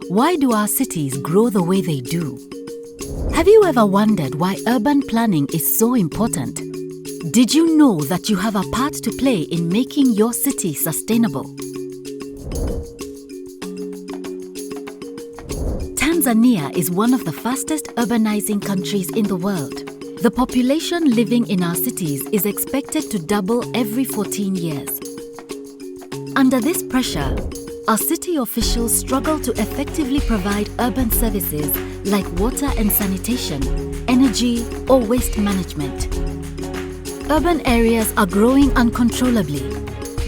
Why do our cities grow the way they do? Have you ever wondered why urban planning is so important? Did you know that you have a part to play in making your city sustainable? Tanzania is one of the fastest urbanizing countries in the world. The population living in our cities is expected to double every 14 years. Under this pressure, our city officials struggle to effectively provide urban services like water and sanitation, energy, or waste management. Urban areas are growing uncontrollably.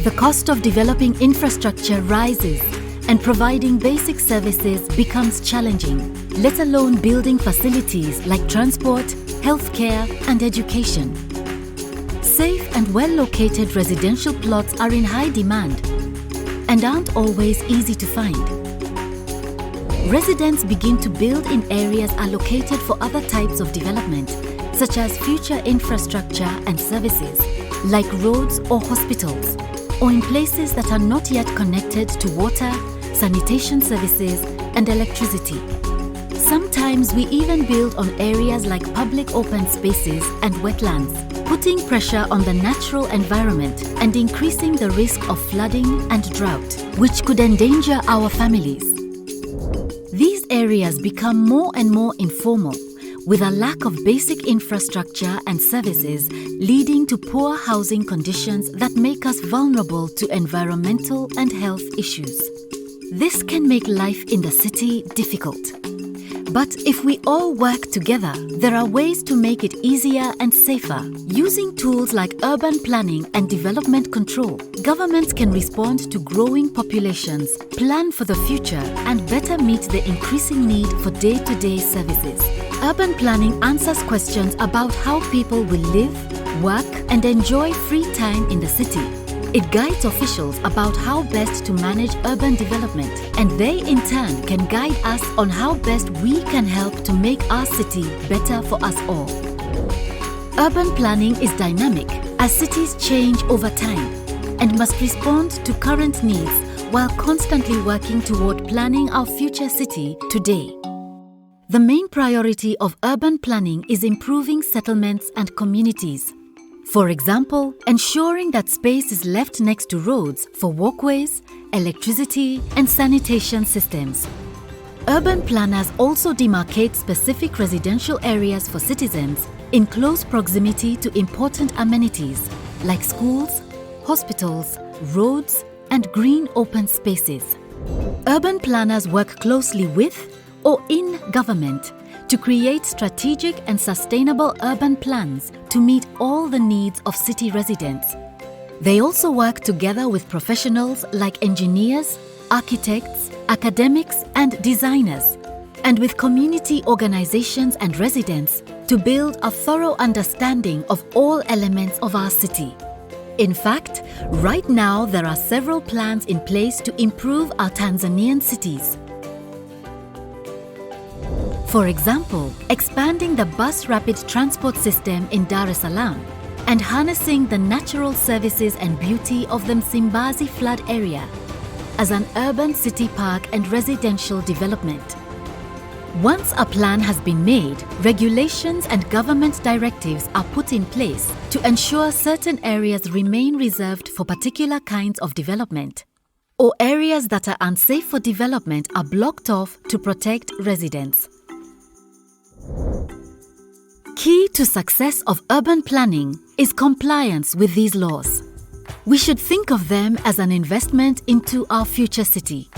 The cost of developing infrastructure rises, and providing basic services becomes challenging, let alone building facilities like transport, healthcare, and education. Safe and well-located residential plots are in high demand and aren't always easy to find. Residents begin to build in areas allocated for other types of development, such as future infrastructure and services, like roads or hospitals, or in places that are not yet connected to water, sanitation services, and electricity. Sometimes we even build on areas like public open spaces and wetlands, putting pressure on the natural environment and increasing the risk of flooding and drought, which could endanger our families. These areas become more and more informal, with a lack of basic infrastructure and services leading to poor housing conditions that make us vulnerable to environmental and health issues. This can make life in the city difficult. But if we all work together, there are ways to make it easier and safer. Using tools like urban planning and development control, governments can respond to growing populations, plan for the future, and better meet the increasing need for day-to-day services. Urban planning answers questions about how people will live, work, and enjoy free time in the city. It guides officials about how best to manage urban development, and they in turn can guide us on how best we can help to make our city better for us all. Urban planning is dynamic as cities change over time and must respond to current needs while constantly working toward planning our future city today. The main priority of urban planning is improving settlements and communities. For example, ensuring that space is left next to roads for walkways, electricity, and sanitation systems. Urban planners also demarcate specific residential areas for citizens in close proximity to important amenities like schools, hospitals, roads, and green open spaces. Urban planners work closely with or in government to create strategic and sustainable urban plans to meet all the needs of city residents. They also work together with professionals like engineers, architects, academics, and designers, and with community organizations and residents to build a thorough understanding of all elements of our city. In fact, right now there are several plans in place to improve our Tanzanian cities. For example, expanding the bus rapid transport system in Dar es Salaam and harnessing the natural services and beauty of the Msimbazi flood area as an urban city park and residential development. Once a plan has been made, regulations and government directives are put in place to ensure certain areas remain reserved for particular kinds of development, or areas that are unsafe for development are blocked off to protect residents. Key to success of urban planning is compliance with these laws. We should think of them as an investment into our future city.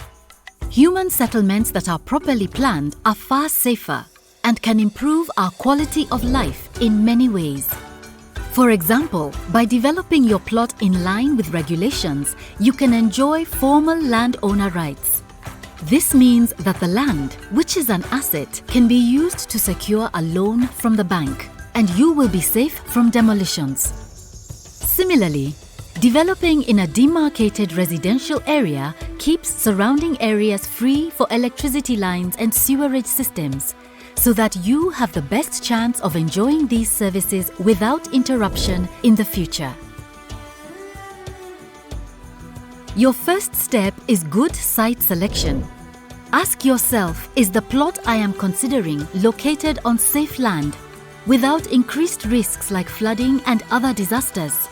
Human settlements that are properly planned are far safer and can improve our quality of life in many ways. For example, by developing your plot in line with regulations, you can enjoy formal landowner rights. This means that the land, which is an asset, can be used to secure a loan from the bank, and you will be safe from demolitions. Similarly, developing in a demarcated residential area keeps surrounding areas free for electricity lines and sewerage systems, so that you have the best chance of enjoying these services without interruption in the future. Your first step is good site selection. Ask yourself, is the plot I am considering located on safe land without increased risks like flooding and other disasters?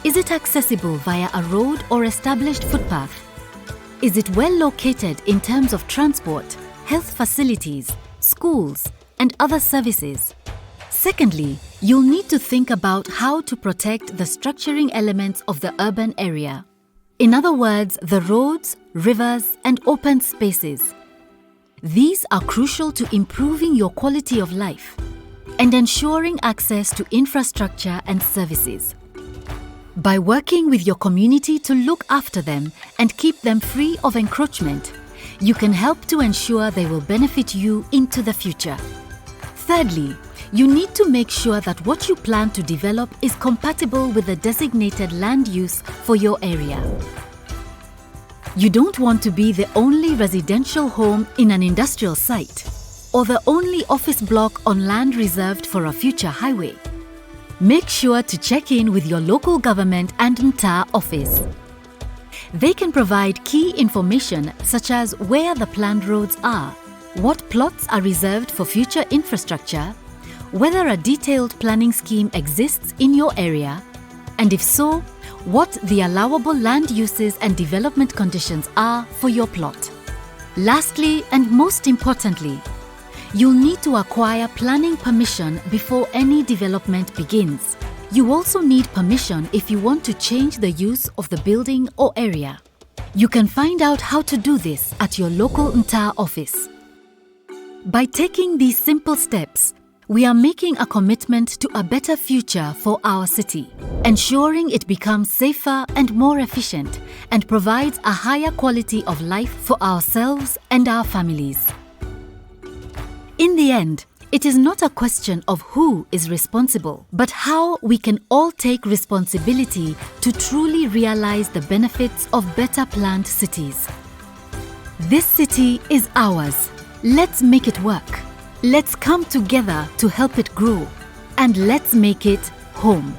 Is it accessible via a road or established footpath? Is it well located in terms of transport, health facilities, schools, and other services? Secondly, you'll need to think about how to protect the structuring elements of the urban area. In other words, the roads, rivers, and open spaces. These are crucial to improving your quality of life and ensuring access to infrastructure and services. By working with your community to look after them and keep them free of encroachment, you can help to ensure they will benefit you into the future. Thirdly, you need to make sure that what you plan to develop is compatible with the designated land use for your area. You don't want to be the only residential home in an industrial site or the only office block on land reserved for a future highway. Make sure to check in with your local government and mtaa office. They can provide key information such as where the planned roads are, what plots are reserved for future infrastructure, whether a detailed planning scheme exists in your area, and if so, what the allowable land uses and development conditions are for your plot. Lastly, and most importantly, you'll need to acquire planning permission before any development begins. You also need permission if you want to change the use of the building or area. You can find out how to do this at your local mtaa office. By taking these simple steps, we are making a commitment to a better future for our city, ensuring it becomes safer and more efficient and provides a higher quality of life for ourselves and our families. In the end, it is not a question of who is responsible, but how we can all take responsibility to truly realize the benefits of better planned cities. This city is ours. Let's make it work. Let's come together to help it grow, and let's make it home.